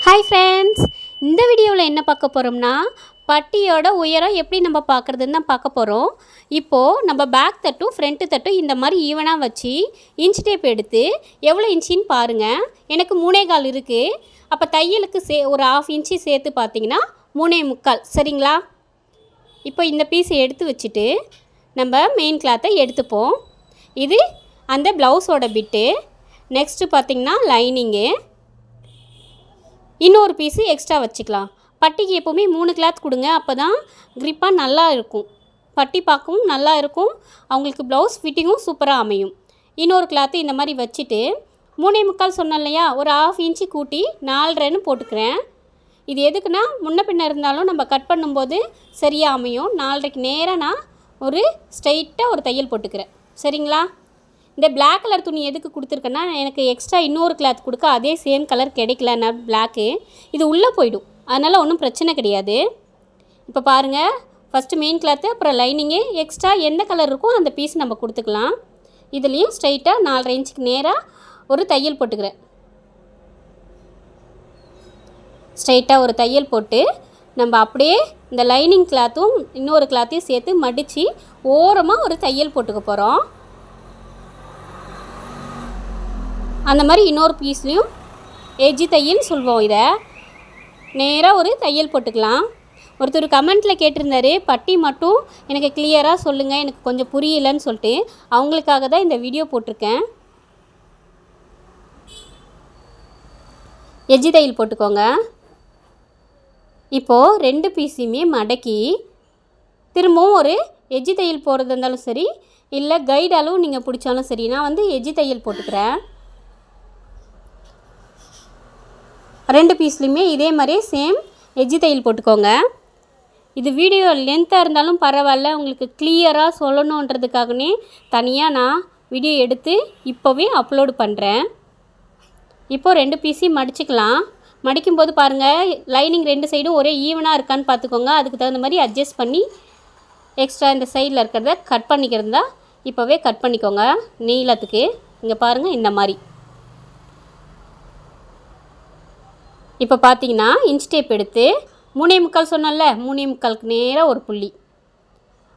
Hi friends, இந்த வீடியோவில் என்ன பார்க்க போகிறோம்னா பட்டியோட உயரம் எப்படி நம்ம பார்க்குறதுன்னு தான் பார்க்க போகிறோம். இப்போது நம்ம பேக் தட்டும் ஃப்ரண்ட்டு தட்டும் இந்த மாதிரி ஈவனாக வச்சு இன்ச் டேப் எடுத்து எவ்வளோ இன்ச்சின்னு பாருங்கள். எனக்கு 3.25 இருக்குது. அப்போ தையலுக்கு ஒரு 1/2 இன்ச்சு சேர்த்து பார்த்தீங்கன்னா 3.25. சரிங்களா? இப்போ இந்த பீஸை எடுத்து வச்சுட்டு நம்ம மெயின் கிளாத்தை எடுத்துப்போம். இது அந்த ப்ளவுஸோட பிட்டு. நெக்ஸ்ட்டு பார்த்திங்கன்னா லைனிங்கு, இன்னொரு பீஸு எக்ஸ்ட்ரா வச்சுக்கலாம். பட்டிக்கு எப்போவுமே 3 கிளாத் கொடுங்க, அப்போ தான் க்ரிப்பாக நல்லா இருக்கும். பட்டி பார்க்கவும் நல்லா இருக்கும், அவங்களுக்கு ப்ளவுஸ் ஃபிட்டிங்கும் சூப்பராக அமையும். இன்னொரு கிளாத்து இந்த மாதிரி வச்சுட்டு 3.25 சொன்னேன் இல்லையா, ஒரு 1/2 இன்ச்சு கூட்டி 4.5ன்னு போட்டுக்கிறேன். இது எதுக்குன்னா முன்ன பின்ன இருந்தாலும் நம்ம கட் பண்ணும்போது சரியாக அமையும். 4.5க்கு நேராக நான் ஒரு ஸ்ட்ரைட்டாக ஒரு தையல் போட்டுக்கிறேன். சரிங்களா? இந்த பிளாக் கலர் துணி எதுக்கு கொடுத்துருக்கேன்னா, எனக்கு எக்ஸ்ட்ரா இன்னொரு கிளாத் கொடுக்க அதே சேம் கலர் கிடைக்கலன்னா பிளாக்கு இது உள்ளே போயிடும், அதனால் ஒன்றும் பிரச்சனை கிடையாது. இப்போ பாருங்கள், ஃபஸ்ட்டு மெயின் கிளாத்து, அப்புறம் லைனிங்கு, எக்ஸ்ட்ரா எந்த கலர் இருக்கோ அந்த பீஸ் நம்ம கொடுத்துக்கலாம். இதுலேயும் ஸ்ட்ரைட்டாக 4.5 இன்ச்சுக்கு நேராக ஒரு தையல் போட்டுக்கிறேன். ஸ்ட்ரைட்டாக ஒரு தையல் போட்டு நம்ம அப்படியே இந்த லைனிங் கிளாத்தும் இன்னொரு கிளாத்தையும் சேர்த்து மடித்து ஓரமாக ஒரு தையல் போட்டுக்க போகிறோம். அந்த மாதிரி இன்னொரு பீஸ்லேயும் எஜ்ஜி தையல் சொல்வோம். இதை நேராக ஒரு தையல் போட்டுக்கலாம். ஒருத்தர் கமெண்ட்டில் கேட்டிருந்தாரு, பட்டி மட்டும் எனக்கு கிளியராக சொல்லுங்கள், எனக்கு கொஞ்சம் புரியலன்னு சொல்லிட்டு. அவங்களுக்காக தான் இந்த வீடியோ போட்டிருக்கேன். எஜ்ஜி தையல் போட்டுக்கோங்க. இப்போது 2 பீஸையுமே மடக்கி திரும்பவும் ஒரு எஜ்ஜி தையல் போடுறது இருந்தாலும் சரி, இல்லை கைடாலும் நீங்கள் பிடிச்சாலும் சரி, நான் எஜ்ஜி தையல் போட்டுக்கிறேன். 2 பீஸ்லையுமே இதே மாதிரியே சேம் எஜ்ஜி தையல் போட்டுக்கோங்க. இது வீடியோ லென்த்தாக இருந்தாலும் பரவாயில்ல, உங்களுக்கு கிளியராக சொல்லணுன்றதுக்காகவே தனியாக நான் வீடியோ எடுத்து இப்போவே அப்லோடு பண்ணுறேன். இப்போது 2 பீஸையும் மடிச்சுக்கலாம். மடிக்கும்போது பாருங்கள், லைனிங் 2 சைடும் ஒரே ஈவனாக இருக்கான்னு பார்த்துக்கோங்க. அதுக்கு தகுந்த மாதிரி அட்ஜஸ்ட் பண்ணி எக்ஸ்ட்ரா இந்த சைடில் இருக்கிறத கட் பண்ணிக்கிறதா இப்போவே கட் பண்ணிக்கோங்க நீளத்துக்கு. இங்கே பாருங்கள், இந்த மாதிரி. இப்போ பார்த்தீங்கன்னா இன்ச் டேப் எடுத்து 3.25 சொன்னல, 3.25க்கு நேராக ஒரு புள்ளி,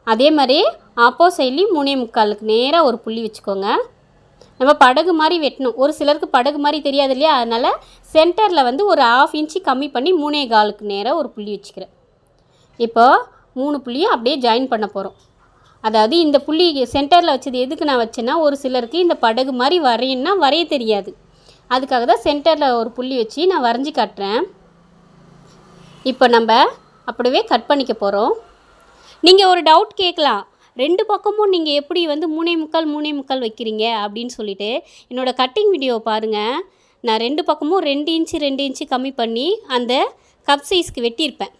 அதே மாதிரி ஆப்போசைட்லேயும் 3.25க்கு நேராக ஒரு புள்ளி வச்சுக்கோங்க. நம்ம படகு மாதிரி வெட்டணும். ஒரு சிலருக்கு படகு மாதிரி தெரியாது இல்லையா, அதனால் சென்டரில் ஒரு 1/2 இன்ச்சு கம்மி பண்ணி 3.25க்கு நேராக ஒரு புள்ளி வச்சுக்கிறேன். இப்போ 3 புள்ளியும் அப்படியே ஜாயின் பண்ண போகிறோம். அதாவது இந்த புள்ளி சென்டரில் வச்சது எதுக்கு நான் வச்சேன்னா, ஒரு சிலருக்கு இந்த படகு மாதிரி வரையணுன்னா வரைய தெரியாது, அதுக்காக தான் சென்டரில் ஒரு புள்ளி வச்சு நான் வரைஞ்சி காட்டுறேன். இப்போ நம்ம அப்படியே கட் பண்ணிக்க போகிறோம். நீங்கள் ஒரு டவுட் கேட்கலாம், 2 பக்கமும் நீங்கள் எப்படி 3.25 வைக்கிறீங்க அப்படின்னு சொல்லிட்டு. என்னோடய கட்டிங் வீடியோவை பாருங்கள். நான் 2 பக்கமும் 2 இன்ச்சு கம்மி பண்ணி அந்த கப் சைஸ்க்கு வெட்டியிருப்பேன்.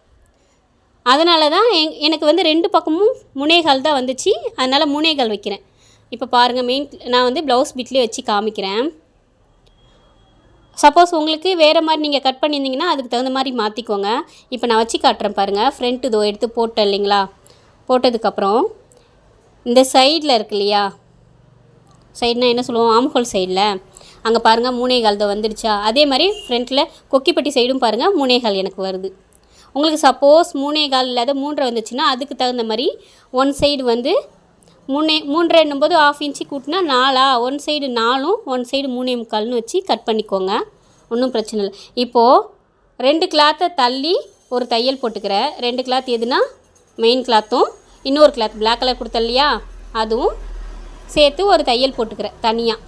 அதனால தான் எனக்கு 2 பக்கமும் 3.25 தான் வந்துச்சு, அதனால் 3.25 வைக்கிறேன். இப்போ பாருங்கள், நான் ப்ளவுஸ் பிட்லேயே வச்சு காமிக்கிறேன். சப்போஸ் உங்களுக்கு வேறு மாதிரி நீங்கள் கட் பண்ணியிருந்தீங்கன்னா அதுக்கு தகுந்த மாதிரி மாற்றிக்கோங்க. இப்போ நான் வச்சு காட்டுறேன் பாருங்கள். ஃப்ரண்ட்டு இதோ எடுத்து போட்டேன் இல்லைங்களா, போட்டதுக்கப்புறம் இந்த சைடில் இருக்கு இல்லையா, சைடுனால் என்ன சொல்லுவோம், ஆம்ஹோல் சைடில், அங்கே பாருங்கள் 3.25 வந்துடுச்சா. அதே மாதிரி ஃப்ரண்ட்டில் கொக்கிப்பட்டி சைடும் பாருங்கள் 3.25 எனக்கு வருது. உங்களுக்கு சப்போஸ் 3.25 இல்லாத 3 வந்துச்சுன்னா அதுக்கு தகுந்த மாதிரி ஒன் சைடு 3.5 போது 1/2 இன்ச்சு கூட்டினா 4, ஒன் சைடு 4, ஒன் சைடு 3.25ன்னு வச்சு கட் பண்ணிக்கோங்க, ஒன்றும் பிரச்சனை இல்லை. இப்போது 2 கிளாத்தை தள்ளி ஒரு தையல் போட்டுக்கிறேன். 2 கிளாத் எதுனா, மெயின் கிளாத்தும் இன்னொரு கிளாத் பிளாக் கலர் கொடுத்த இல்லையா, அதுவும் சேர்த்து ஒரு தையல் போட்டுக்கிறேன் தனியாக.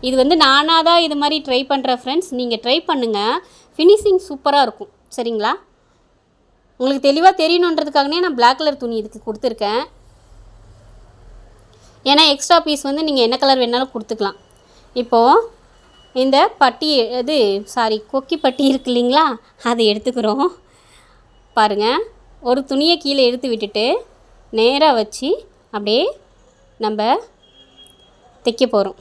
இது நானாக தான் இது மாதிரி ட்ரை பண்ணுறேன் ஃப்ரெண்ட்ஸ். நீங்கள் ட்ரை பண்ணுங்கள், ஃபினிஷிங் சூப்பராக இருக்கும். சரிங்களா? உங்களுக்கு தெளிவாக தெரியணுன்றதுக்காகவே நான் பிளாக் கலர் துணி இதுக்கு கொடுத்துருக்கேன். ஏன்னா எக்ஸ்ட்ரா பீஸ் நீங்கள் என்ன கலர் வேணாலும் கொடுத்துக்கலாம். இப்போது இந்த பட்டி கொக்கி பட்டி இருக்கு இல்லைங்களா, அதை எடுத்துக்கிறோம். பாருங்கள், ஒரு துணியை கீழே எடுத்து விட்டுட்டு நேராக வச்சு அப்படியே நம்ம தைக்க போகிறோம்.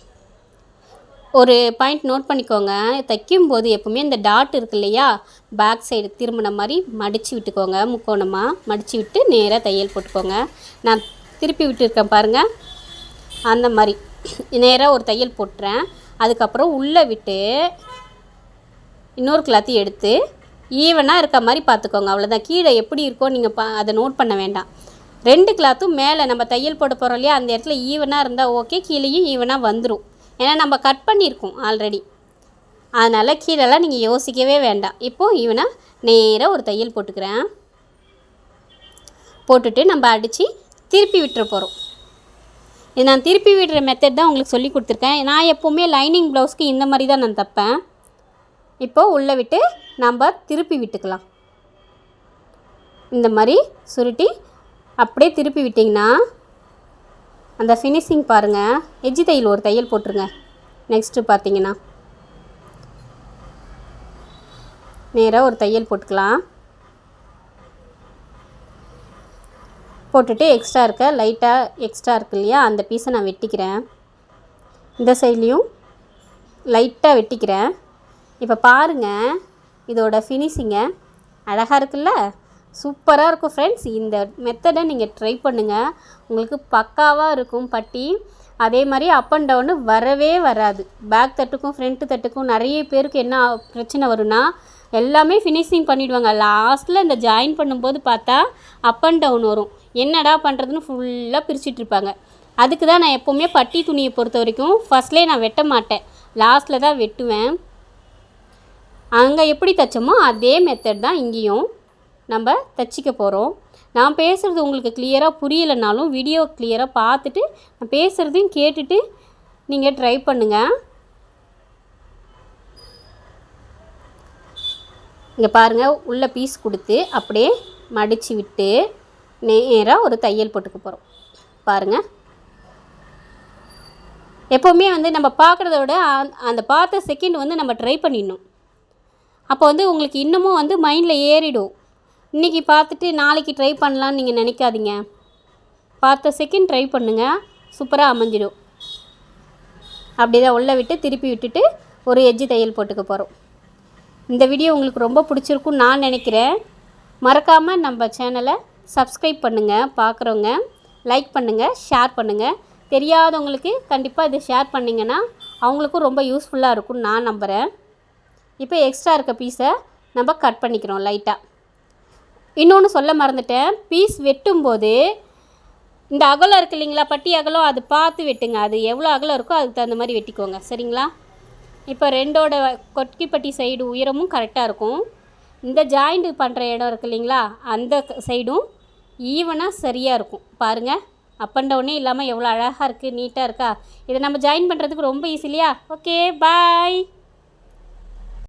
ஒரு பாயிண்ட் நோட் பண்ணிக்கோங்க, தைக்கும்போது எப்போவுமே இந்த டாட் இருக்கு இல்லையா, பேக் சைடு திரும்பின மாதிரி மடித்து விட்டுக்கோங்க. முக்கோணமாக மடித்து விட்டு நேராக தையல் போட்டுக்கோங்க. நான் திருப்பி விட்டுருக்கேன் பாருங்கள், அந்த மாதிரி நேராக ஒரு தையல் போட்டுறேன். அதுக்கப்புறம் உள்ளே விட்டு இன்னொரு கிளாத்தையும் எடுத்து ஈவனாக இருக்க மாதிரி பார்த்துக்கோங்க. அவ்வளோதான். கீழே எப்படி இருக்கோ நீங்கள் அதை நோட் பண்ண வேண்டாம். 2 கிளாத்தும் மேலே நம்ம தையல் போட போகிறோம் இல்லையா, அந்த இடத்துல ஈவனாக இருந்தால் ஓகே, கீழேயும் ஈவனாக வந்துடும். ஏன்னா நம்ம கட் பண்ணியிருக்கோம் ஆல்ரெடி. அதனால் கீழெல்லாம் நீங்கள் யோசிக்கவே வேண்டாம். இப்போது ஈவனாக நேராக ஒரு தையல் போட்டுக்கிறேன். போட்டுட்டு நம்ம அடித்து திருப்பி விட்டுற போகிறோம். இது நான் திருப்பி விடுற மெத்தட் தான் உங்களுக்கு சொல்லி கொடுத்துருக்கேன். நான் எப்போவுமே லைனிங் ப்ளவுஸ்க்கு இந்த மாதிரி தான் நான் தைப்பேன். இப்போது உள்ளே விட்டு நம்ம திருப்பி விட்டுக்கலாம். இந்த மாதிரி சுருட்டி அப்படியே திருப்பி விட்டிங்கன்னா அந்த ஃபினிஷிங் பாருங்கள். எஜ்ஜி தையல் ஒரு தையல் போட்டுருங்க. நெக்ஸ்ட்டு பார்த்தீங்கன்னா நேராக ஒரு தையல் போட்டுக்கலாம். போட்டுட்டு லைட்டாக எக்ஸ்ட்ரா இருக்கு இல்லையா, அந்த பீஸை நான் வெட்டிக்கிறேன். இந்த சைட்லேயும் லைட்டாக வெட்டிக்கிறேன். இப்போ பாருங்கள், இதோட ஃபினிஷிங்கை அழகாக இருக்குல்ல, சூப்பராக இருக்கும் ஃப்ரெண்ட்ஸ். இந்த மெத்தடை நீங்கள் ட்ரை பண்ணுங்கள். உங்களுக்கு பக்காவாக இருக்கும் பட்டி. அதே மாதிரி அப் அண்ட் டவுனு வரவே வராது. பேக் தட்டுக்கும் ஃப்ரண்ட்டு தட்டுக்கும் நிறைய பேருக்கு என்ன பிரச்சனை வரும்னா, எல்லாமே ஃபினிஷிங் பண்ணிவிடுவாங்க. லாஸ்ட்டில் இந்த ஜாயின் பண்ணும்போது பார்த்தா அப் அண்ட் டவுன் வரும். என்னடா பண்ணுறதுன்னு ஃபுல்லாக பிரிச்சுட்ருப்பாங்க. அதுக்கு தான் நான் எப்போவுமே பட்டி துணியை பொறுத்த வரைக்கும் ஃபஸ்ட்லேயே நான் வெட்ட மாட்டேன், லாஸ்ட்டில் தான் வெட்டுவேன். அங்கே எப்படி தைச்சோமோ அதே மெத்தட் தான் இங்கேயும் நம்ம தைச்சிக்க போகிறோம். நான் பேசுகிறது உங்களுக்கு கிளியராக புரியலைனாலும் வீடியோ கிளியராக பார்த்துட்டு நான் பேசுகிறதையும் கேட்டுட்டு நீங்கள் ட்ரை பண்ணுங்கள். இங்கே பாருங்கள், உள்ளே பீஸ் கொடுத்து அப்படியே மடித்து விட்டு நேராக ஒரு தையல் போட்டுக்க போகிறோம். பாருங்கள், எப்போவுமே நம்ம பார்க்குறத விட அந்த பார்த்த செகண்ட் நம்ம ட்ரை பண்ணிடணும். அப்போ உங்களுக்கு இன்னமும் மைண்டில் ஏறிடும். இன்றைக்கி பார்த்துட்டு நாளைக்கு ட்ரை பண்ணலான்னு நீங்கள் நினைக்காதீங்க. பார்த்த செகண்ட் ட்ரை பண்ணுங்கள், சூப்பராக அமைஞ்சிடும். அப்படி தான் உள்ளே விட்டு திருப்பி விட்டுட்டு ஒரு எஜ்ஜி தையல் போட்டுக்க போகிறோம். இந்த வீடியோ உங்களுக்கு ரொம்ப பிடிச்சிருக்குன்னு நான் நினைக்கிறேன். மறக்காமல் நம்ம சேனலை சப்ஸ்கிரைப் பண்ணுங்கள். பார்க்குறவங்க லைக் பண்ணுங்கள், ஷேர் பண்ணுங்கள். தெரியாதவங்களுக்கு கண்டிப்பாக இதை ஷேர் பண்ணிங்கன்னா அவங்களுக்கும் ரொம்ப யூஸ்ஃபுல்லாக இருக்கும்னு நான் நம்புகிறேன். இப்போ எக்ஸ்ட்ரா இருக்க பீஸை நம்ம கட் பண்ணிக்கிறோம் லைட்டாக. இன்னொன்று சொல்ல மறந்துட்டேன், பீஸ் வெட்டும்போது இந்த அகலம் இருக்குது இல்லைங்களா, பட்டி அகலம், அது பார்த்து வெட்டுங்க. அது எவ்வளோ அகலம் இருக்கோ அதுக்கு தகுந்த மாதிரி வெட்டிக்கோங்க, சரிங்களா? இப்போ 2ஓட கொட்கிப்பட்டி சைடு உயரமும் கரெக்டாக இருக்கும். இந்த ஜாயிண்ட் பண்ணுற இடம் இருக்குது இல்லைங்களா, அந்த சைடும் ஈவனாக சரியாக இருக்கும். பாருங்கள், அப் அண்ட் டவுனே இல்லாமல் எவ்வளோ அழகாக இருக்குது, நீட்டாக இருக்கா? இதை நம்ம ஜாயின் பண்ணுறதுக்கு ரொம்ப ஈஸி இல்லையா? ஓகே, பாய்.